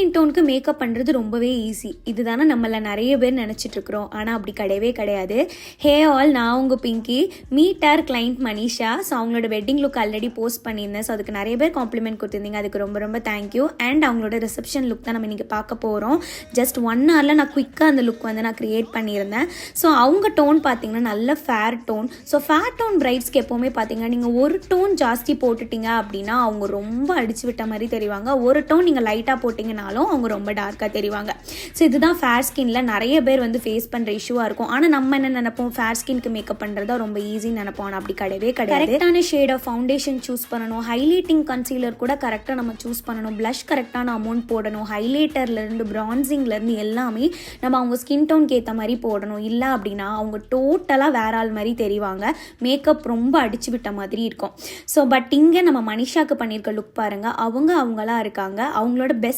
Skin டோனுக்கு makeup பண்ணுறது ரொம்பவே easy. இதுதானே நம்மள நிறைய பேர் நினச்சிட்டு இருக்கிறோம். ஆனால் அப்படி கிடையவே கிடையாது. ஹே ஆல், நான் உங்கள் Pinky. Meet our client Manisha. So அவங்களோட வெட்டிங் லுக் ஆல்ரெடி போஸ்ட் பண்ணியிருந்தேன். ஸோ அதுக்கு நிறைய பேர் காம்ப்ளிமெண்ட் கொடுத்துருந்தீங்க. அதுக்கு ரொம்ப ரொம்ப தேங்க்யூ. அண்ட் அவங்களோட ரிசப்ஷன் லுக் தான் நம்ம இன்றைக்கி பார்க்க போகிறோம். ஜஸ்ட் 1 ஹவரில் நான் குயிக்காக அந்த லுக் வந்து நான் க்ரியேட் பண்ணியிருந்தேன். ஸோ அவங்க டோன் பார்த்தீங்கன்னா நல்ல fair tone. So fair tone பிரைட்ஸ்க்கு எப்போவுமே பார்த்தீங்கன்னா நீங்கள் ஒரு டோன் ஜாஸ்தி போட்டுட்டீங்க அப்படின்னா அவங்க ரொம்ப அடிச்சு விட்ட மாதிரி தெரிவாங்க. ஒரு டோன் நீங்கள் லைட்டாக போட்டிங்கனாலும் அவங்க ரொம்ப டார்க்காக தெரிவாங்க. ஸோ இதுதான் ஃபேர் ஸ்கின்ல நிறைய பேர் வந்து ஃபேஸ் பண்ணுற இஷ்யூவாக இருக்கும். ஆனால் நம்ம என்ன நினைப்போம், ஃபேர் ஸ்கின்க்கு மேக்கப் பண்ணுறதா ரொம்ப ஈஸின்னு நினைப்போம். ஆனால் அப்படி கிடையவே கிடையாது. கரெக்டான ஷேட் ஆஃப் ஃபவுண்டேஷன் சூஸ் பண்ணணும். ஹைலைட்டிங் கன்சீலர் கூட கரெக்டாக நம்ம சூஸ் பண்ணணும். ப்ளஷ் கரெக்டான அமௌண்ட் போடணும். ஹைலைட்டர்லேருந்து பிரான்சிங்லேருந்து எல்லாமே நம்ம அவங்க ஸ்கின் டோனுக்கு ஏற்ற மாதிரி போடணும். இல்லை அப்படின்னா அவங்க டோட்டலாக வேற ஆள் மாதிரி தெரிவாங்க. மேக்கப் ரொம்ப அடிச்சு விட்ட மாதிரி இருக்கும். ஸோ பட் இங்கே நம்ம மனிஷாக்கு பண்ணியிருக்க லுக் பாருங்கள். அவங்களா இருக்காங்க. அவங்களோட பெஸ்ட்